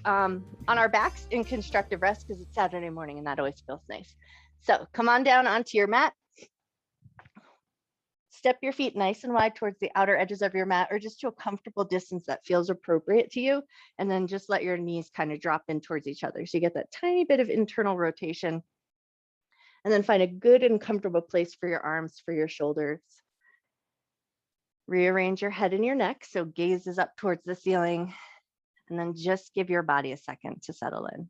on our backs in constructive rest because it's Saturday morning and that always feels nice. So come on down onto your mat. Step your feet nice and wide towards the outer edges of your mat or just to a comfortable distance that feels appropriate to you. And then just let your knees kind of drop in towards each other. So you get that tiny bit of internal rotation. And then find a good and comfortable place for your arms, for your shoulders. Rearrange your head and your neck. So gaze is up towards the ceiling. And then just give your body a second to settle in.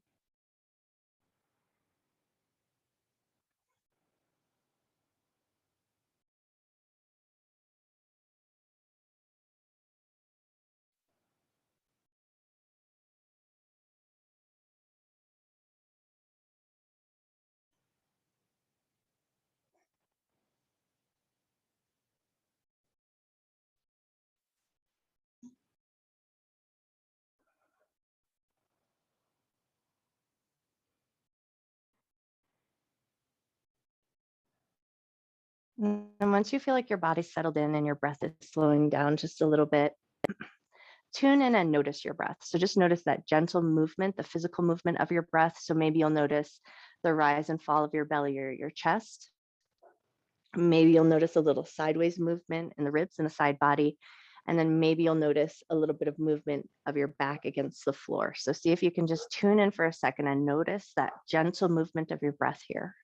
And once you feel like your body's settled in and your breath is slowing down just a little bit, tune in and notice your breath. So just notice that gentle movement, the physical movement of your breath. So maybe you'll notice the rise and fall of your belly or your chest. Maybe you'll notice a little sideways movement in the ribs and the side body. And then maybe you'll notice a little bit of movement of your back against the floor. So see if you can just tune in for a second and notice that gentle movement of your breath here.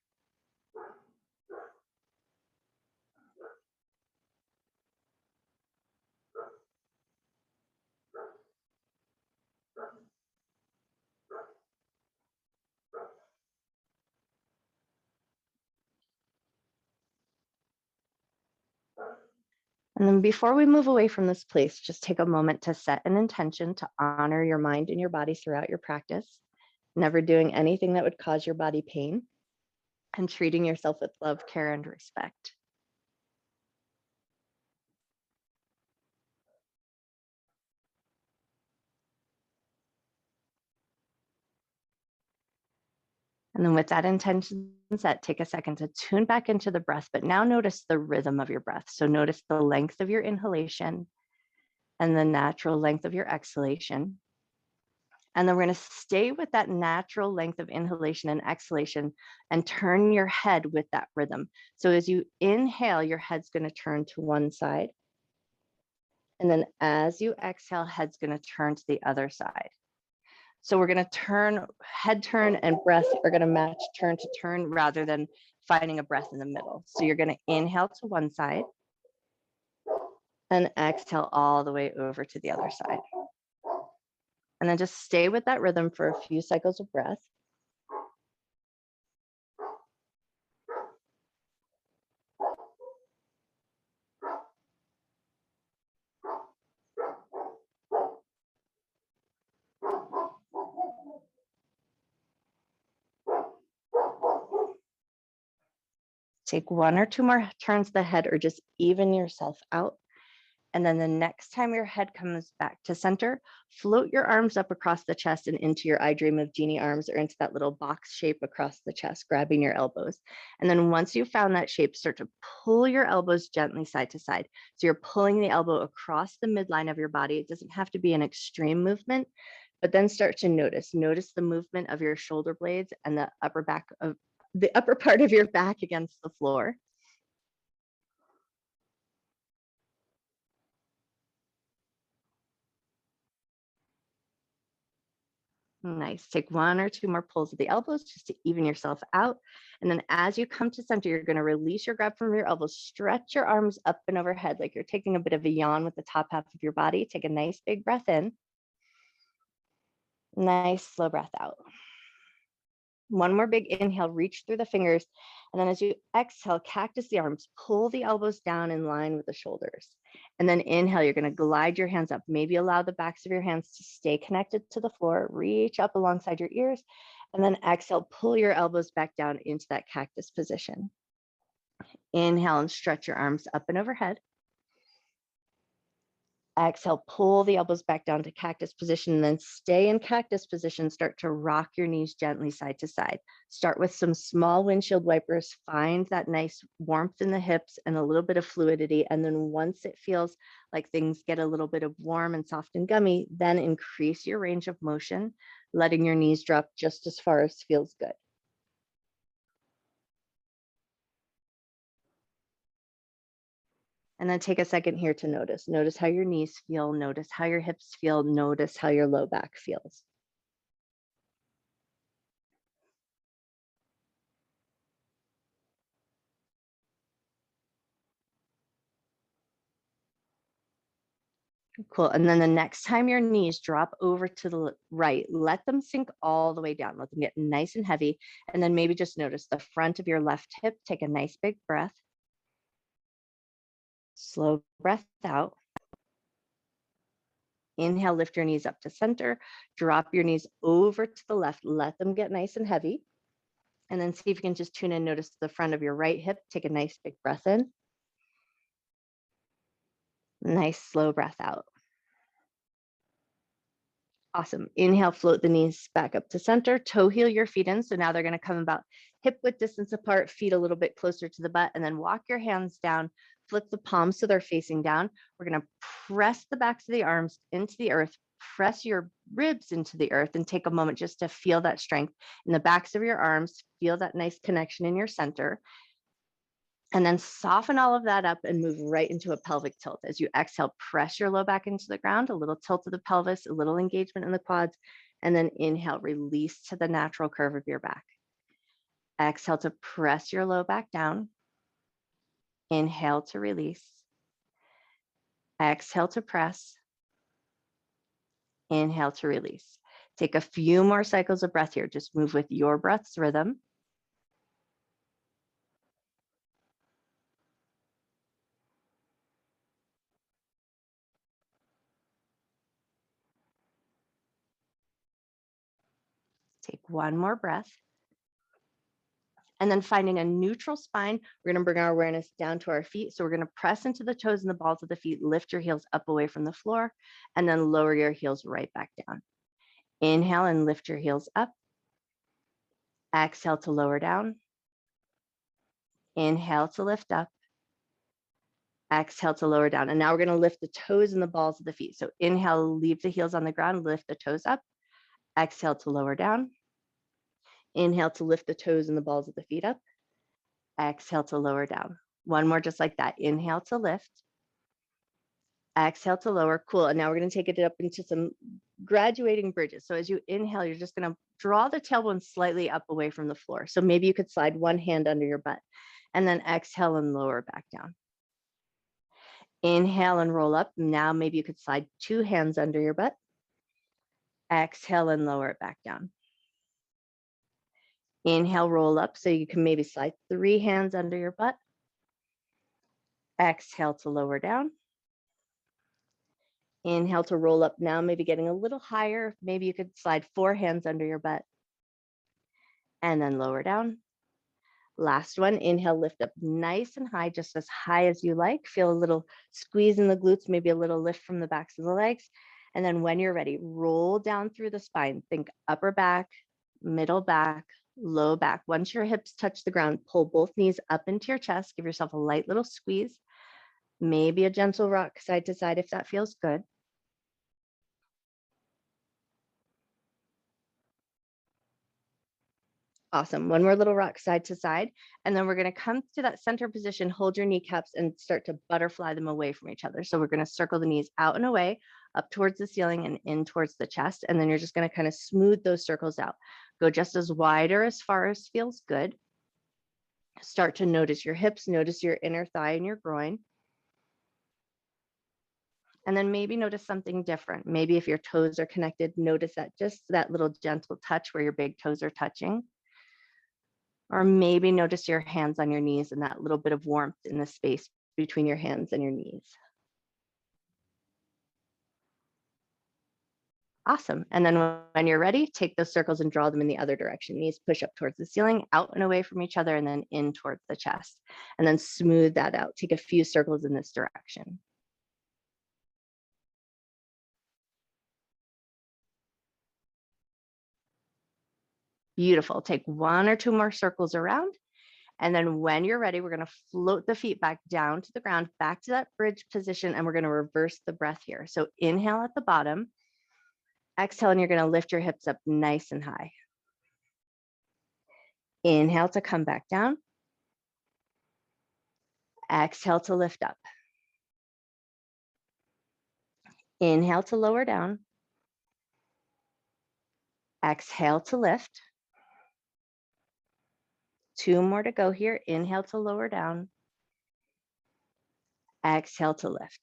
And then before we move away from this place, just take a moment to set an intention to honor your mind and your body throughout your practice, never doing anything that would cause your body pain, and treating yourself with love, care, and respect. And then with that intention set, take a second to tune back into the breath, but now notice the rhythm of your breath. So notice the length of your inhalation and the natural length of your exhalation. And then we're going to stay with that natural length of inhalation and exhalation and turn your head with that rhythm. So as you inhale, your head's going to turn to one side. And then as you exhale, head's going to turn to the other side. So we're going to turn, head turn and breath are going to match turn to turn rather than finding a breath in the middle. So you're going to inhale to one side and exhale all the way over to the other side. And then just stay with that rhythm for a few cycles of breath. Take one or two more turns of the head or just even yourself out. And then the next time your head comes back to center, float your arms up across the chest and into your I Dream of Genie arms or into that little box shape across the chest, grabbing your elbows. And then once you've found that shape, start to pull your elbows gently side to side. So you're pulling the elbow across the midline of your body. It doesn't have to be an extreme movement, but then start to notice the movement of your shoulder blades and the upper part of your back against the floor. Nice. Take one or two more pulls of the elbows just to even yourself out. And then as you come to center, you're going to release your grab from your elbows, stretch your arms up and overhead like you're taking a bit of a yawn with the top half of your body. Take a nice big breath in. Nice slow breath out. One more big inhale, reach through the fingers. And then as you exhale, cactus the arms, pull the elbows down in line with the shoulders. And then inhale, you're going to glide your hands up. Maybe allow the backs of your hands to stay connected to the floor. Reach up alongside your ears. And then exhale, pull your elbows back down into that cactus position. Inhale and stretch your arms up and overhead. Exhale, pull the elbows back down to cactus position, and then stay in cactus position. Start to rock your knees gently side to side. Start with some small windshield wipers. Find that nice warmth in the hips and a little bit of fluidity. And then once it feels like things get a little bit of warm and soft and gummy, then increase your range of motion, letting your knees drop just as far as feels good. And then take a second here to notice. Notice how your knees feel. Notice how your hips feel. Notice how your low back feels. Cool. And then the next time your knees drop over to the right, let them sink all the way down. Let them get nice and heavy. And then maybe just notice the front of your left hip. Take a nice big breath. Slow breath out. Inhale, lift your knees up to center. Drop your knees over to the left. Let them get nice and heavy. And then see if you can just tune in. Notice the front of your right hip. Take a nice big breath in. Nice slow breath out. Awesome. Inhale, float the knees back up to center. Toe heel your feet in. So now they're going to come about hip width distance apart, feet a little bit closer to the butt, and then walk your hands down. Flip the palms so they're facing down. We're going to press the backs of the arms into the earth. Press your ribs into the earth and take a moment just to feel that strength in the backs of your arms. Feel that nice connection in your center. And then soften all of that up and move right into a pelvic tilt. As you exhale, press your low back into the ground, a little tilt of the pelvis, a little engagement in the quads, and then inhale, release to the natural curve of your back. Exhale to press your low back down. Inhale to release. Exhale to press. Inhale to release. Take a few more cycles of breath here. Just move with your breath's rhythm. Take one more breath. And then finding a neutral spine, we're going to bring our awareness down to our feet. So we're going to press into the toes and the balls of the feet, lift your heels up away from the floor, and then lower your heels right back down. Inhale and lift your heels up. Exhale to lower down. Inhale to lift up. Exhale to lower down. And now we're going to lift the toes and the balls of the feet. So inhale, leave the heels on the ground, lift the toes up. Exhale to lower down. Inhale to lift the toes and the balls of the feet up. Exhale to lower down. One more just like that. Inhale to lift. Exhale to lower. Cool. And now we're going to take it up into some graduating bridges. So as you inhale, you're just going to draw the tailbone slightly up away from the floor. So maybe you could slide one hand under your butt and then exhale and lower back down. Inhale and roll up. Now maybe you could slide two hands under your butt. Exhale and lower it back down. Inhale, roll up. So you can maybe slide three hands under your butt. Exhale to lower down. Inhale to roll up now, maybe getting a little higher. Maybe you could slide four hands under your butt and then lower down. Last one, inhale, lift up nice and high, just as high as you like. Feel a little squeeze in the glutes, maybe a little lift from the backs of the legs. And then when you're ready, roll down through the spine. Think upper back, middle back, low back. Once your hips touch the ground, pull both knees up into your chest. Give yourself a light little squeeze. Maybe a gentle rock side to side if that feels good. Awesome. One more little rock side to side. And then we're going to come to that center position, hold your kneecaps and start to butterfly them away from each other. So we're going to circle the knees out and away, up towards the ceiling and in towards the chest. And then you're just going to kind of smooth those circles out. Go just as wide or as far as feels good. Start to notice your hips, notice your inner thigh and your groin. And then maybe notice something different. Maybe if your toes are connected, notice that just that little gentle touch where your big toes are touching. Or maybe notice your hands on your knees and that little bit of warmth in the space between your hands and your knees. Awesome. And then when you're ready, take those circles and draw them in the other direction. Knees push up towards the ceiling, out and away from each other, and then in towards the chest. And then smooth that out. Take a few circles in this direction. Beautiful. Take 1 or 2 more circles around. And then when you're ready, we're going to float the feet back down to the ground, back to that bridge position, and we're going to reverse the breath here. So inhale at the bottom, exhale, and you're going to lift your hips up nice and high. Inhale to come back down. Exhale to lift up. Inhale to lower down. Exhale to lift. 2 more to go here. Inhale to lower down. Exhale to lift.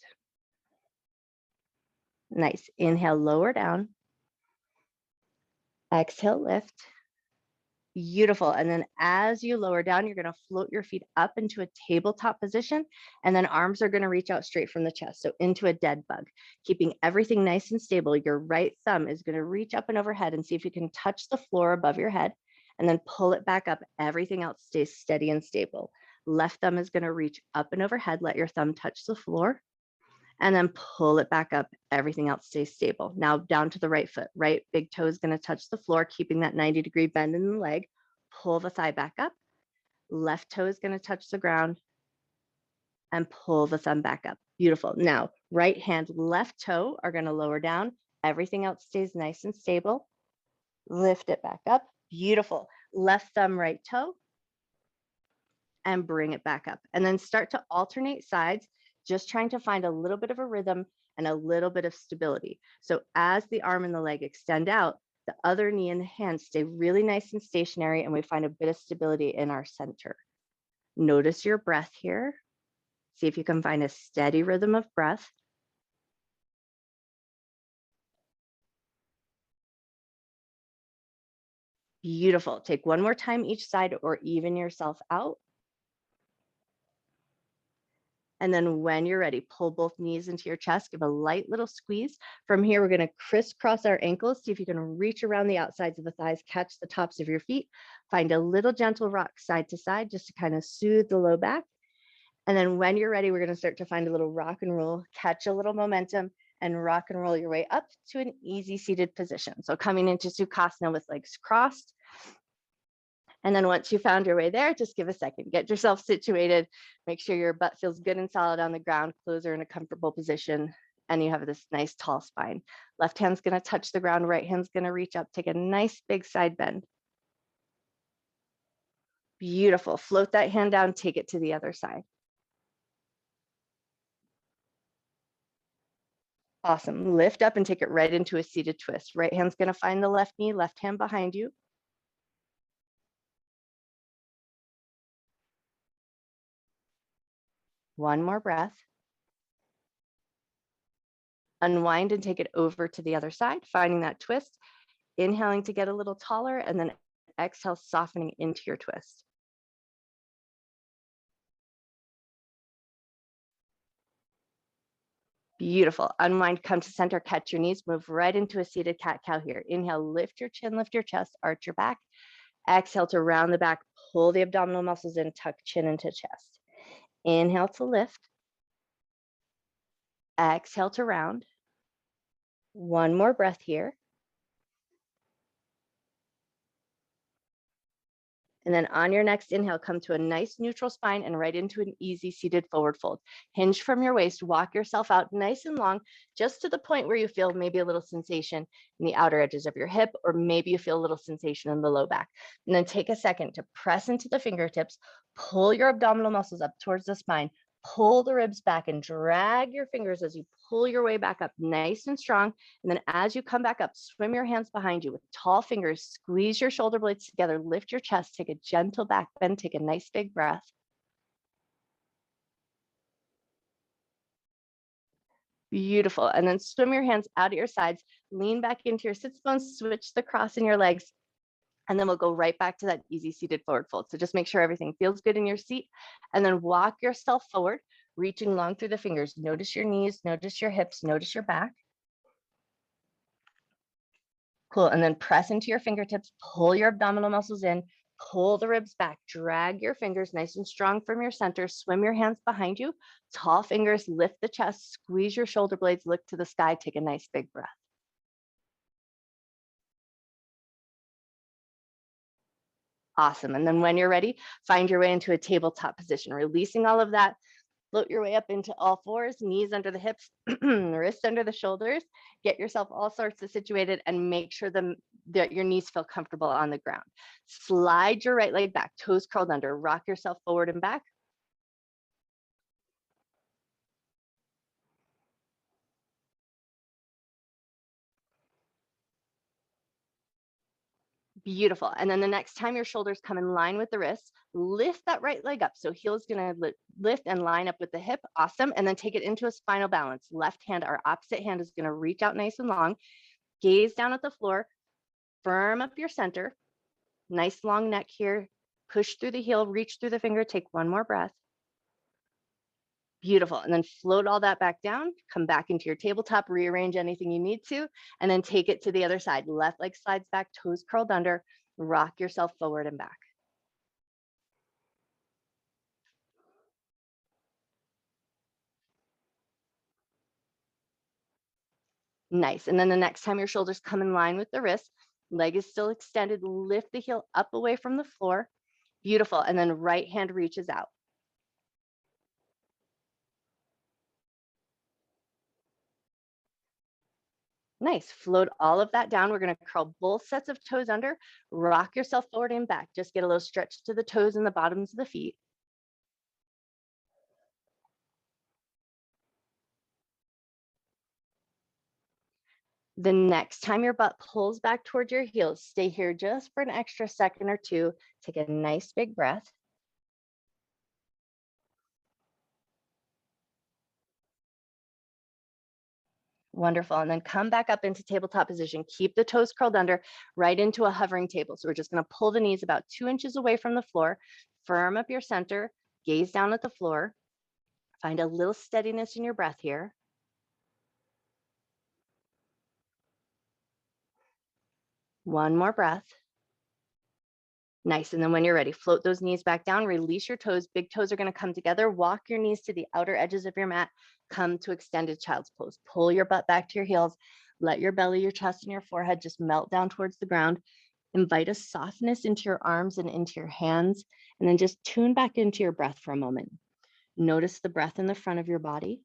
Nice. Inhale, lower down. Exhale, lift. Beautiful. And then as you lower down, you're going to float your feet up into a tabletop position, and then arms are going to reach out straight from the chest. So into a dead bug, keeping everything nice and stable. Your right thumb is going to reach up and overhead and see if you can touch the floor above your head, and then pull it back up. Everything else stays steady and stable. Left thumb is going to reach up and overhead. Let your thumb touch the floor, and then pull it back up. Everything else stays stable. Now down to the right foot. Right big toe is going to touch the floor, keeping that 90-degree bend in the leg. Pull the thigh back up. Left toe is going to touch the ground, and pull the thumb back up. Beautiful. Now, right hand, left toe are going to lower down. Everything else stays nice and stable. Lift it back up. Beautiful. Left thumb, right toe, and bring it back up. And then start to alternate sides, just trying to find a little bit of a rhythm and a little bit of stability. So as the arm and the leg extend out, the other knee and the hand stay really nice and stationary, and we find a bit of stability in our center. Notice your breath here. See if you can find a steady rhythm of breath. Beautiful. Take 1 more time each side, or even yourself out. And then when you're ready, pull both knees into your chest, give a light little squeeze. From here, we're going to crisscross our ankles. See if you can reach around the outsides of the thighs, catch the tops of your feet, find a little gentle rock side to side just to kind of soothe the low back. And then when you're ready, we're going to start to find a little rock and roll, catch a little momentum, and rock and roll your way up to an easy seated position. So coming into Sukhasana with legs crossed. And then once you found your way there, just give a second, get yourself situated, make sure your butt feels good and solid on the ground, clothes are in a comfortable position, and you have this nice tall spine. Left hand's going to touch the ground, right hand's going to reach up, take a nice big side bend. Beautiful. Float that hand down, take it to the other side. Awesome. Lift up and take it right into a seated twist. Right hand's going to find the left knee, left hand behind you. One more breath. Unwind and take it over to the other side, finding that twist, inhaling to get a little taller, and then exhale, softening into your twist. Beautiful. Unwind, come to center, catch your knees, move right into a seated cat-cow here. Inhale, lift your chin, lift your chest, arch your back. Exhale to round the back, pull the abdominal muscles in, tuck chin into chest. Inhale to lift. Exhale to round. One more breath here. And then on your next inhale, come to a nice neutral spine and right into an easy seated forward fold. Hinge from your waist, walk yourself out nice and long, just to the point where you feel maybe a little sensation in the outer edges of your hip, or maybe you feel a little sensation in the low back. And then take a second to press into the fingertips, pull your abdominal muscles up towards the spine, pull the ribs back and drag your fingers as you pull your way back up nice and strong. And then as you come back up, swim your hands behind you with tall fingers, squeeze your shoulder blades together, lift your chest, take a gentle back bend, take a nice big breath. Beautiful. And then swim your hands out at your sides, lean back into your sits bones, switch the cross in your legs, and then we'll go right back to that easy seated forward fold. So just make sure everything feels good in your seat, and then walk yourself forward, reaching long through the fingers. Notice your knees, notice your hips, notice your back. Cool. And then press into your fingertips, pull your abdominal muscles in, pull the ribs back, drag your fingers nice and strong from your center, swim your hands behind you, tall fingers, lift the chest, squeeze your shoulder blades, look to the sky, take a nice big breath. Awesome. And then when you're ready, find your way into a tabletop position, releasing all of that. Float your way up into all fours, knees under the hips, wrists under the shoulders. Get yourself all sorts of situated and make sure that your knees feel comfortable on the ground. Slide your right leg back, toes curled under, rock yourself forward and back. Beautiful. And then the next time your shoulders come in line with the wrists, lift that right leg up. So heel is going to lift and line up with the hip. Awesome. And then take it into a spinal balance. Left hand, our opposite hand is going to reach out nice and long. Gaze down at the floor. Firm up your center. Nice long neck here. Push through the heel, reach through the finger. Take one more breath. Beautiful. And then float all that back down, come back into your tabletop, rearrange anything you need to, and then take it to the other side. Left leg slides back, toes curled under, rock yourself forward and back. Nice. And then the next time your shoulders come in line with the wrist, leg is still extended, lift the heel up away from the floor. Beautiful. And then right hand reaches out. Nice. Float all of that down. We're going to curl both sets of toes under, rock yourself forward and back. Just get a little stretch to the toes and the bottoms of the feet. The next time your butt pulls back towards your heels, stay here just for an extra second or two. Take a nice big breath. Wonderful. And then come back up into tabletop position. Keep the toes curled under, right into a hovering table. So we're just going to pull the knees about 2 inches away from the floor. Firm up your center. Gaze down at the floor. Find a little steadiness in your breath here. One more breath. Nice. And then when you're ready, float those knees back down, release your toes. Big toes are going to come together. Walk your knees to the outer edges of your mat. Come to extended child's pose. Pull your butt back to your heels. Let your belly, your chest, and your forehead just melt down towards the ground. Invite a softness into your arms and into your hands. And then just tune back into your breath for a moment. Notice the breath in the front of your body.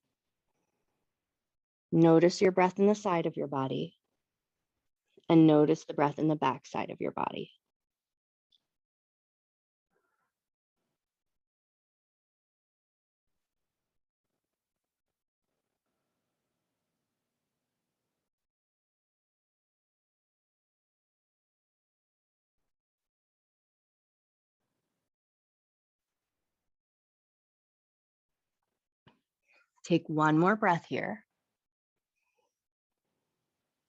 Notice your breath in the side of your body. And notice the breath in the back side of your body. Take one more breath here.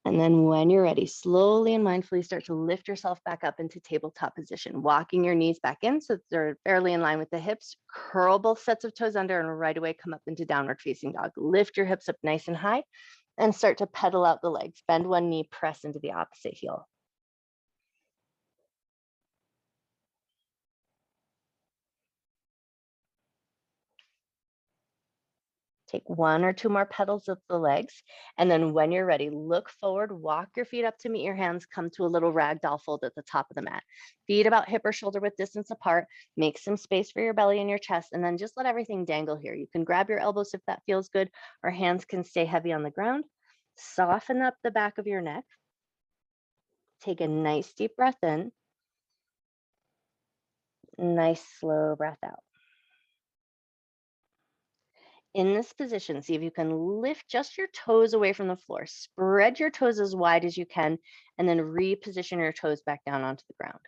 And then when you're ready, slowly and mindfully start to lift yourself back up into tabletop position, walking your knees back in so they're fairly in line with the hips. Curl both sets of toes under and right away come up into downward facing dog. Lift your hips up nice and high and start to pedal out the legs. Bend one knee, press into the opposite heel. Take one or two more pedals of the legs. And then when you're ready, look forward, walk your feet up to meet your hands, come to a little ragdoll fold at the top of the mat. Feet about hip or shoulder width distance apart, make some space for your belly and your chest, and then just let everything dangle here. You can grab your elbows if that feels good, or hands can stay heavy on the ground. Soften up the back of your neck. Take a nice deep breath in. Nice slow breath out. In this position, see if you can lift just your toes away from the floor. Spread your toes as wide as you can, and then reposition your toes back down onto the ground.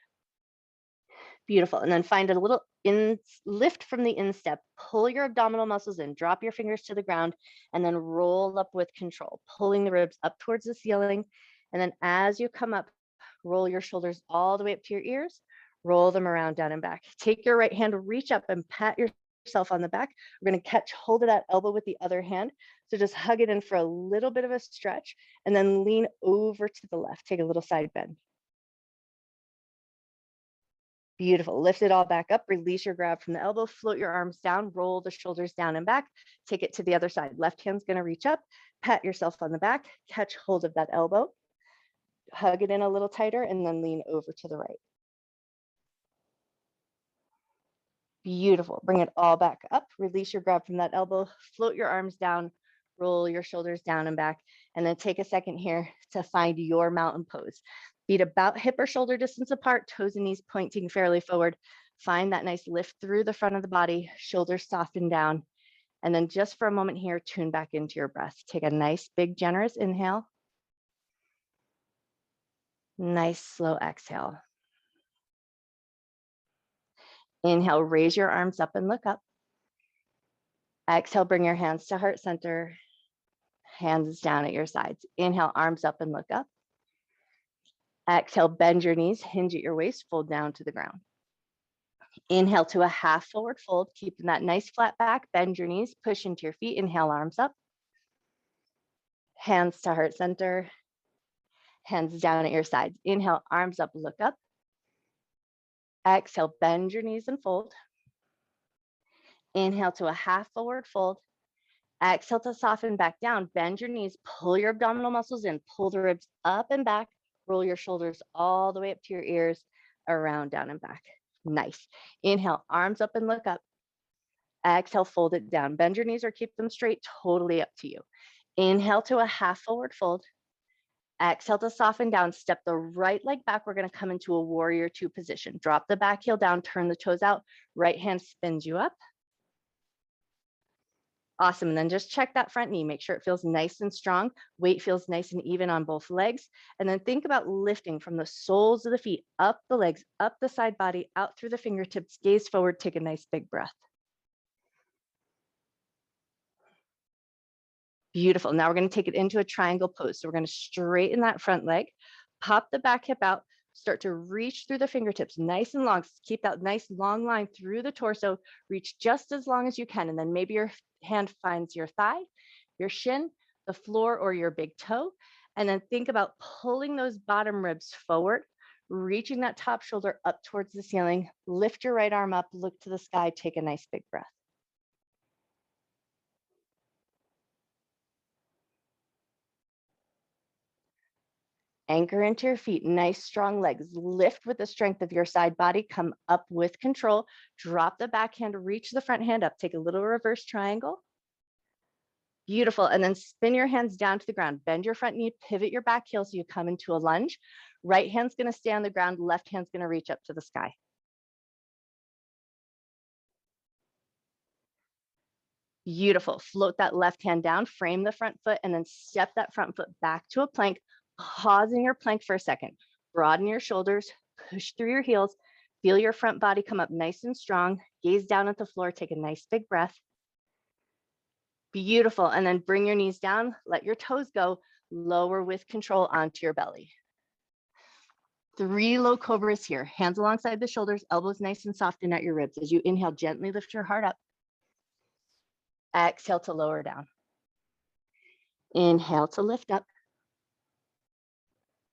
Beautiful. And then find a little lift from the instep. Pull your abdominal muscles in, drop your fingers to the ground, and then roll up with control, pulling the ribs up towards the ceiling. And then as you come up, roll your shoulders all the way up to your ears, roll them around, down and back. Take your right hand, reach up and pat yourself on the back. We're going to catch hold of that elbow with the other hand. So just hug it in for a little bit of a stretch and then lean over to the left. Take a little side bend. Beautiful. Lift it all back up. Release your grab from the elbow. Float your arms down. Roll the shoulders down and back. Take it to the other side. Left hand's going to reach up. Pat yourself on the back. Catch hold of that elbow. Hug it in a little tighter and then lean over to the right. Beautiful. Bring it all back up. Release your grab from that elbow. Float your arms down. Roll your shoulders down and back. And then take a second here to find your mountain pose. Feet about hip or shoulder distance apart. Toes and knees pointing fairly forward. Find that nice lift through the front of the body. Shoulders soften down. And then just for a moment here, tune back into your breath. Take a nice, big, generous inhale. Nice, slow exhale. Inhale, raise your arms up and look up. Exhale, bring your hands to heart center. Hands down at your sides. Inhale, arms up and look up. Exhale, bend your knees, hinge at your waist, fold down to the ground. Inhale to a half forward fold, keeping that nice flat back, bend your knees, push into your feet, inhale, arms up. Hands to heart center, hands down at your sides. Inhale, arms up, look up. Exhale, bend your knees and fold. Inhale to a half forward fold. Exhale to soften back down, bend your knees, pull your abdominal muscles in, pull the ribs up and back, roll your shoulders all the way up to your ears, around, down and back. Nice. Inhale, arms up and look up. Exhale, fold it down. Bend your knees or keep them straight, totally up to you. Inhale to a half forward fold. Exhale to soften down, step the right leg back. We're gonna come into a warrior two position. Drop the back heel down, turn the toes out, right hand spins you up. Awesome, and then just check that front knee. Make sure it feels nice and strong. Weight feels nice and even on both legs. And then think about lifting from the soles of the feet, up the legs, up the side body, out through the fingertips, gaze forward, take a nice big breath. Beautiful. Now we're going to take it into a triangle pose. So we're going to straighten that front leg, pop the back hip out, start to reach through the fingertips, nice and long. Keep that nice long line through the torso, reach just as long as you can. And then maybe your hand finds your thigh, your shin, the floor, or your big toe. And then think about pulling those bottom ribs forward, reaching that top shoulder up towards the ceiling. Lift your right arm up, look to the sky, take a nice big breath. Anchor into your feet, nice strong legs. Lift with the strength of your side body, come up with control. Drop the back hand, reach the front hand up. Take a little reverse triangle. Beautiful, and then spin your hands down to the ground. Bend your front knee, pivot your back heel so you come into a lunge. Right hand's gonna stay on the ground, left hand's gonna reach up to the sky. Beautiful, float that left hand down, frame the front foot, and then step that front foot back to a plank. Pause in your plank for a second. Broaden your shoulders, push through your heels, feel your front body come up nice and strong. Gaze down at the floor, take a nice big breath. Beautiful, and then bring your knees down, let your toes go, lower with control onto your belly. 3 low cobras here, hands alongside the shoulders, elbows nice and soft in at your ribs. As you inhale, gently lift your heart up. Exhale to lower down. Inhale to lift up.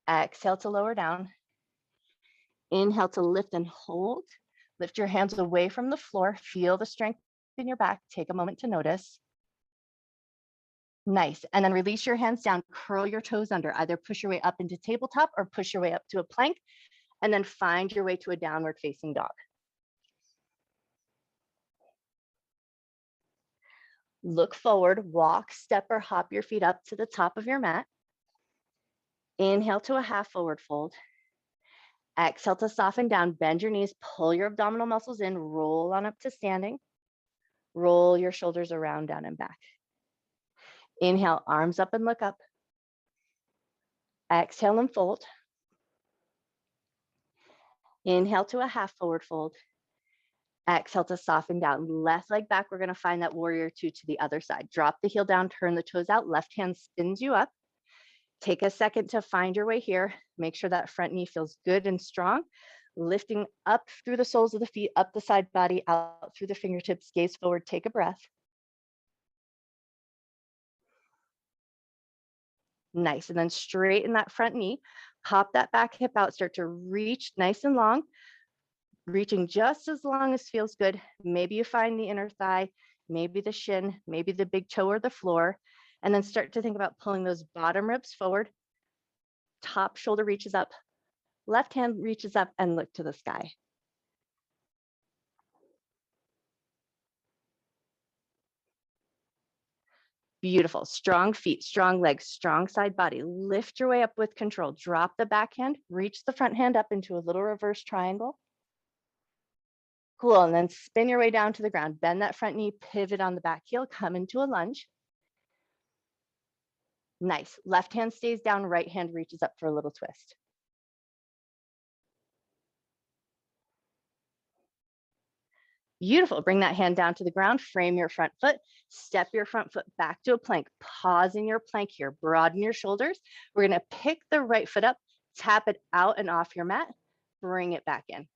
Exhale to lower down. Inhale to lift and hold. Lift your hands away from the floor. Feel the strength in your back. Take a moment to notice. Nice. And then release your hands down. Curl your toes under. Either push your way up into tabletop or push your way up to a plank. And then find your way to a downward facing dog. Look forward, walk, step, or hop your feet up to the top of your mat. Inhale to a half forward fold. Exhale to soften down, bend your knees, pull your abdominal muscles in, roll on up to standing. Roll your shoulders around, down, and back. Inhale, arms up and look up. Exhale and fold. Inhale to a half forward fold. Exhale to soften down. Left leg back, we're gonna find that warrior two to the other side. Drop the heel down, turn the toes out, left hand spins you up. Take a second to find your way here. Make sure that front knee feels good and strong. Lifting up through the soles of the feet, up the side body, out through the fingertips, gaze forward, take a breath. Nice, and then straighten that front knee. Pop that back hip out, start to reach nice and long. Reaching just as long as feels good. Maybe you find the inner thigh, maybe the shin, maybe the big toe or the floor. And then start to think about pulling those bottom ribs forward. Top shoulder reaches up, left hand reaches up and look to the sky. Beautiful. Strong feet, strong legs, strong side body. Lift your way up with control. Drop the back hand, reach the front hand up into a little reverse triangle. Cool, and then spin your way down to the ground. Bend that front knee, pivot on the back heel, come into a lunge. Nice. Left hand stays down, right hand reaches up for a little twist. Beautiful. Bring that hand down to the ground, frame your front foot, step your front foot back to a plank. Pause in your plank here, broaden your shoulders. We're going to pick the right foot up, tap it out and off your mat, bring it back in.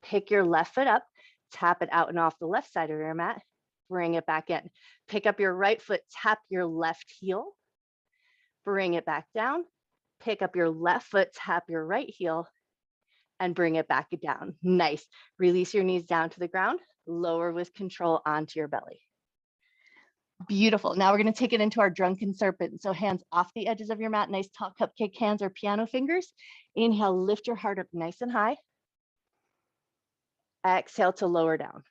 Pick your left foot up, tap it out and off the left side of your mat, bring it back in. Pick up your right foot, tap your left heel, bring it back down. Pick up your left foot, tap your right heel, and bring it back down. Nice. Release your knees down to the ground, lower with control onto your belly. Beautiful. Now we're going to take it into our drunken serpent. So hands off the edges of your mat, nice tall cupcake hands or piano fingers. Inhale, lift your heart up nice and high. Exhale to lower down.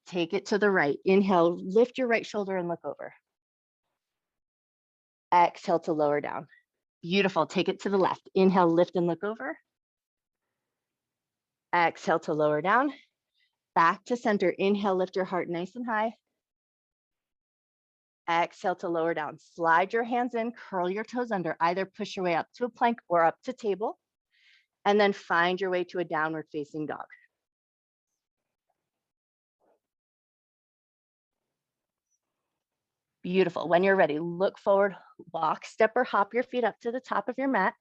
Take it to the right. Inhale, lift your right shoulder and look over. Exhale to lower down. Beautiful. Take it to the left. Inhale, lift and look over. Exhale to lower down. Back to center. Inhale, lift your heart nice and high. Exhale to lower down. Slide your hands in, curl your toes under. Either push your way up to a plank or up to table. And then find your way to a downward facing dog. Beautiful. When you're ready, look forward, walk, step, or hop your feet up to the top of your mat.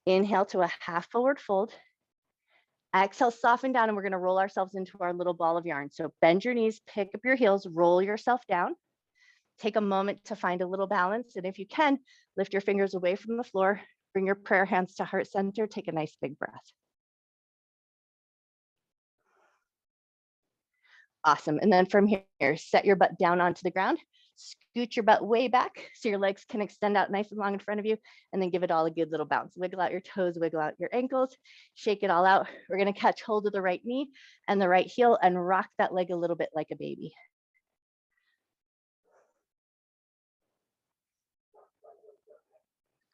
Inhale to a half forward fold. Exhale, soften down, and we're going to roll ourselves into our little ball of yarn. So bend your knees, pick up your heels, roll yourself down. Take a moment to find a little balance. And if you can, lift your fingers away from the floor, bring your prayer hands to heart center, take a nice big breath. Awesome. And then from here, set your butt down onto the ground, scoot your butt way back so your legs can extend out nice and long in front of you, and then give it all a good little bounce. Wiggle out your toes, wiggle out your ankles, shake it all out. We're going to catch hold of the right knee and the right heel and rock that leg a little bit like a baby.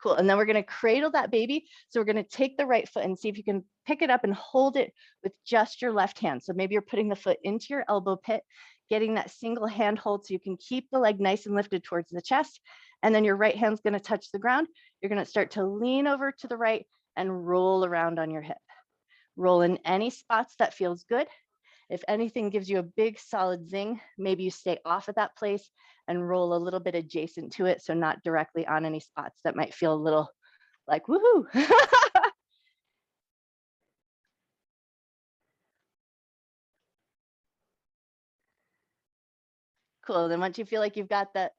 Cool. And then we're going to cradle that baby. So we're going to take the right foot and see if you can pick it up and hold it with just your left hand. So maybe you're putting the foot into your elbow pit, getting that single hand hold so you can keep the leg nice and lifted towards the chest. And then your right hand's going to touch the ground. You're going to start to lean over to the right and roll around on your hip. Roll in any spots that feels good. If anything gives you a big solid zing, maybe you stay off at that place and roll a little bit adjacent to it, so not directly on any spots that might feel a little like woohoo. Cool. Then once you feel like you've got that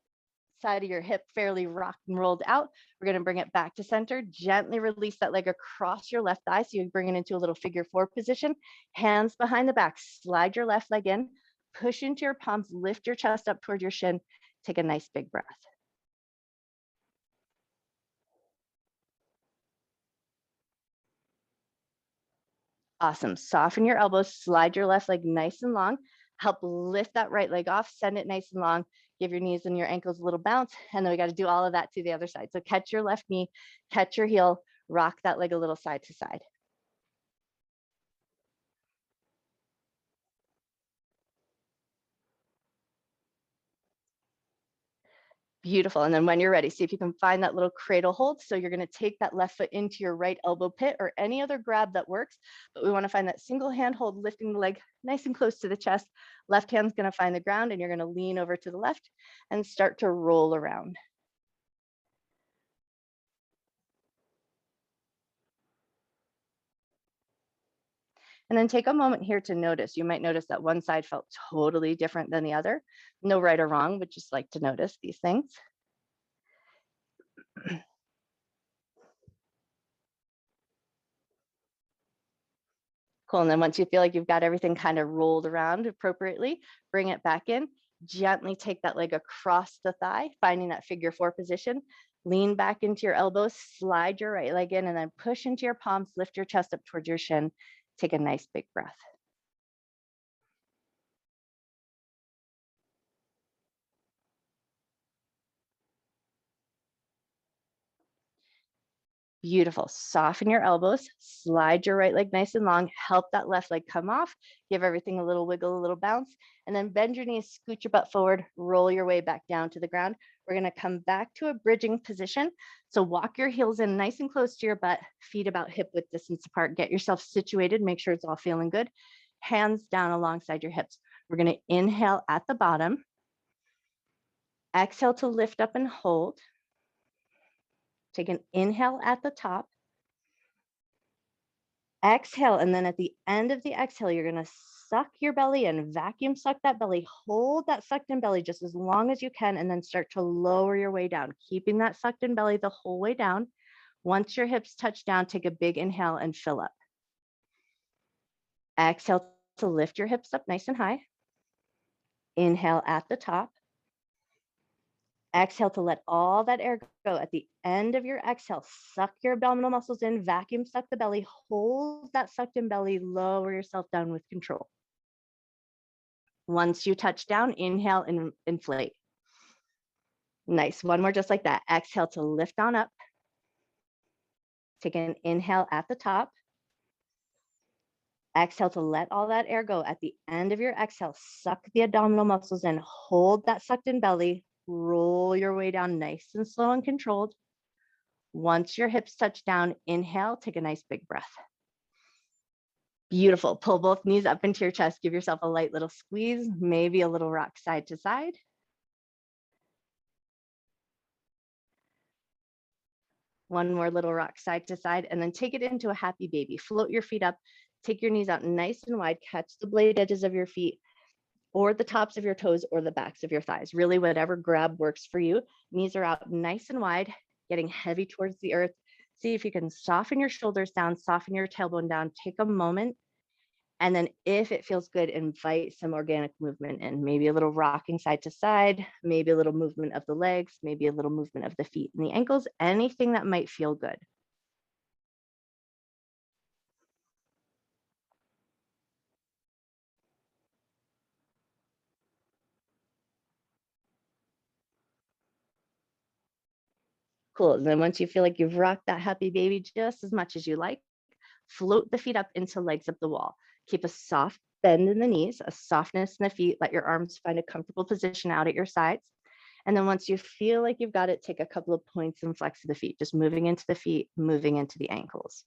side of your hip fairly rocked and rolled out, we're going to bring it back to center. Gently release that leg across your left thigh, so you bring it into a little figure four position. Hands behind the back, slide your left leg in, push into your palms, lift your chest up toward your shin. Take a nice big breath. Awesome. Soften your elbows, slide your left leg nice and long. Help lift that right leg off, send it nice and long. Give your knees and your ankles a little bounce. And then we got to do all of that to the other side. So catch your left knee, catch your heel, rock that leg a little side to side. Beautiful. And then when you're ready, see if you can find that little cradle hold. So you're going to take that left foot into your right elbow pit or any other grab that works. But we want to find that single hand hold, lifting the leg nice and close to the chest. Left hand's going to find the ground, and you're going to lean over to the left and start to roll around. And then take a moment here to notice. You might notice that one side felt totally different than the other. No right or wrong, but just like to notice these things. Cool. And then once you feel like you've got everything kind of rolled around appropriately, bring it back in. Gently take that leg across the thigh, finding that figure four position. Lean back into your elbows, slide your right leg in, and then push into your palms, lift your chest up towards your shin. Take a nice big breath. Beautiful. Soften your elbows, slide your right leg nice and long, help that left leg come off, give everything a little wiggle, a little bounce, and then bend your knees, scoot your butt forward, roll your way back down to the ground. We're gonna come back to a bridging position. So walk your heels in nice and close to your butt, feet about hip width distance apart. Get yourself situated, make sure it's all feeling good. Hands down alongside your hips. We're gonna inhale at the bottom, exhale to lift up and hold. Take an inhale at the top. Exhale, and then at the end of the exhale, you're gonna suck your belly in, vacuum suck that belly, hold that sucked in belly just as long as you can, and then start to lower your way down, keeping that sucked in belly the whole way down. Once your hips touch down, take a big inhale and fill up. Exhale to lift your hips up nice and high. Inhale at the top. Exhale to let all that air go. At the end of your exhale, suck your abdominal muscles in, vacuum suck the belly, hold that sucked in belly, lower yourself down with control. Once you touch down, inhale and inflate. Nice. One more just like that. Exhale to lift on up. Take an inhale at the top. Exhale to let all that air go. At the end of your exhale, suck the abdominal muscles in, hold that sucked in belly, roll your way down nice and slow and controlled. Once your hips touch down, inhale, take a nice big breath. Beautiful. Pull both knees up into your chest. Give yourself a light little squeeze, maybe a little rock side to side. One more little rock side to side, and then take it into a happy baby. Float your feet up, take your knees out nice and wide, catch the blade edges of your feet or the tops of your toes or the backs of your thighs. Really, whatever grab works for you. Knees are out nice and wide, getting heavy towards the earth. See if you can soften your shoulders down, soften your tailbone down. Take a moment. And then if it feels good, invite some organic movement in, maybe a little rocking side to side, maybe a little movement of the legs, maybe a little movement of the feet and the ankles, anything that might feel good. Cool. And then once you feel like you've rocked that happy baby just as much as you like, float the feet up into legs up the wall. Keep a soft bend in the knees, a softness in the feet. Let your arms find a comfortable position out at your sides. And then once you feel like you've got it, take a couple of points and flex the feet, just moving into the feet, moving into the ankles.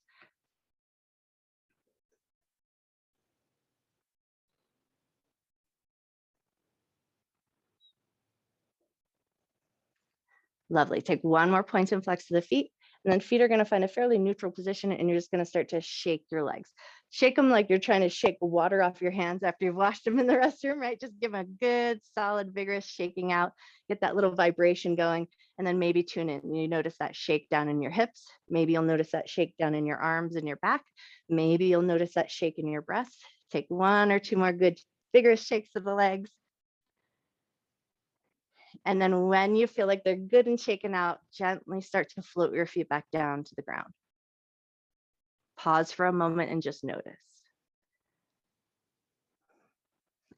Lovely. Take one more point and flex to the feet. And then feet are going to find a fairly neutral position, and you're just going to start to shake your legs. Shake them like you're trying to shake water off your hands after you've washed them in the restroom, right? Just give them a good, solid, vigorous shaking out. Get that little vibration going, and then maybe tune in. You notice that shake down in your hips. Maybe you'll notice that shake down in your arms and your back. Maybe you'll notice that shake in your breast. Take one or two more good, vigorous shakes of the legs. And then when you feel like they're good and shaken out, gently start to float your feet back down to the ground. Pause for a moment and just notice.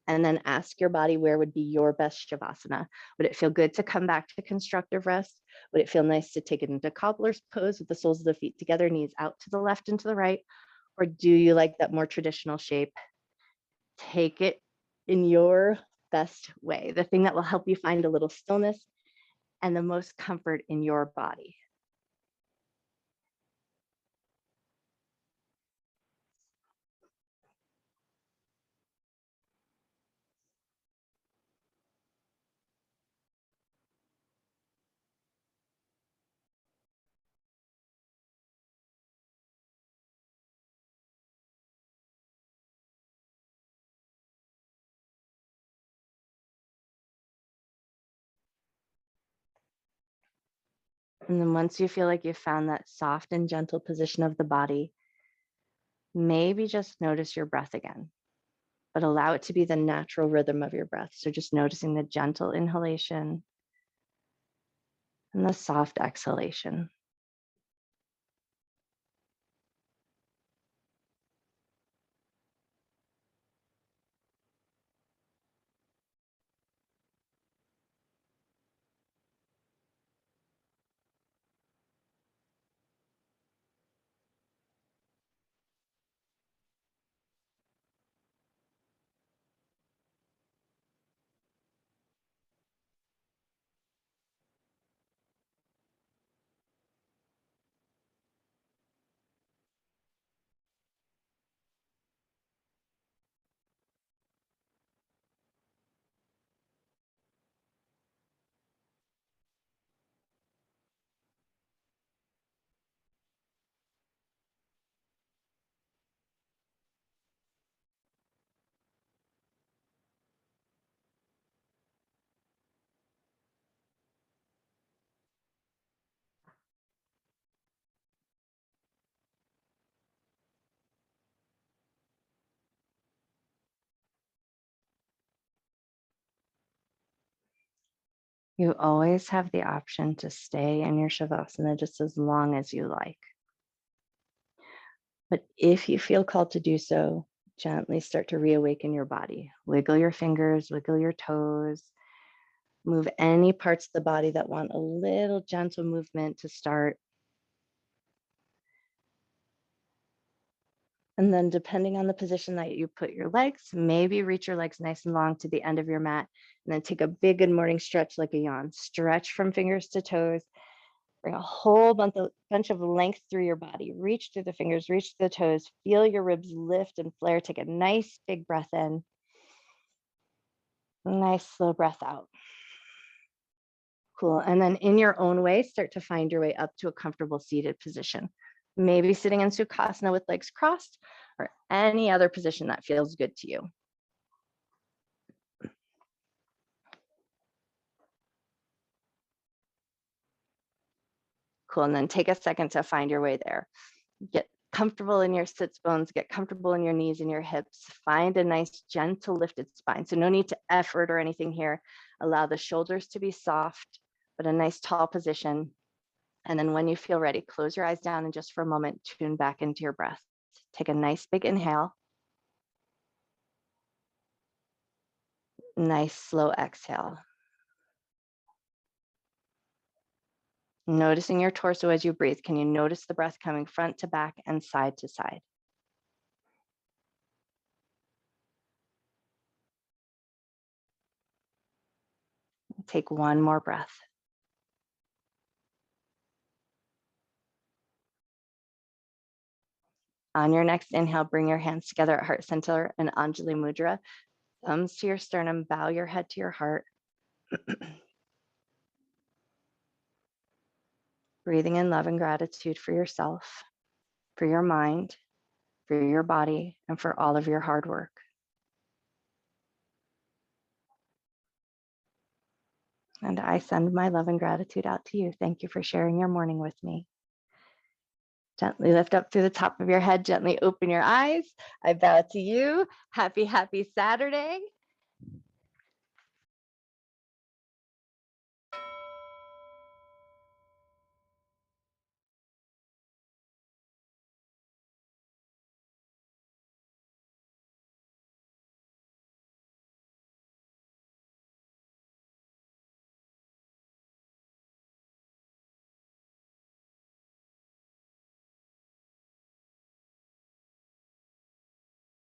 And then ask your body where would be your best Shavasana. Would it feel good to come back to constructive rest? Would it feel nice to take it into cobbler's pose with the soles of the feet together, knees out to the left and to the right? Or do you like that more traditional shape? Take it in your best way, the thing that will help you find a little stillness and the most comfort in your body. And then once you feel like you've found that soft and gentle position of the body, maybe just notice your breath again, but allow it to be the natural rhythm of your breath. So just noticing the gentle inhalation and the soft exhalation. You always have the option to stay in your Shavasana just as long as you like. But if you feel called to do so, gently start to reawaken your body. Wiggle your fingers, wiggle your toes, move any parts of the body that want a little gentle movement to start. And then depending on the position that you put your legs, maybe reach your legs nice and long to the end of your mat, and then take a big good morning stretch like a yawn. Stretch from fingers to toes. Bring a whole bunch of length through your body. Reach through the fingers, reach through the toes. Feel your ribs lift and flare. Take a nice big breath in. Nice slow breath out. Cool. And then in your own way, start to find your way up to a comfortable seated position. Maybe sitting in Sukhasana with legs crossed, or any other position that feels good to you. Cool. And then take a second to find your way there. Get comfortable in your sits bones, get comfortable in your knees and your hips. Find a nice, gentle, lifted spine. So no need to effort or anything here. Allow the shoulders to be soft, but a nice tall position. And then when you feel ready, close your eyes down and just for a moment, tune back into your breath. Take a nice big inhale. Nice slow exhale. Noticing your torso as you breathe. Can you notice the breath coming front to back and side to side? Take one more breath. On your next inhale, bring your hands together at heart center and Anjali Mudra. Thumbs to your sternum, bow your head to your heart. Breathing in love and gratitude for yourself, for your mind, for your body, and for all of your hard work. And I send my love and gratitude out to you. Thank you for sharing your morning with me. Gently lift up through the top of your head, gently open your eyes. I bow to you. Happy, happy Saturday.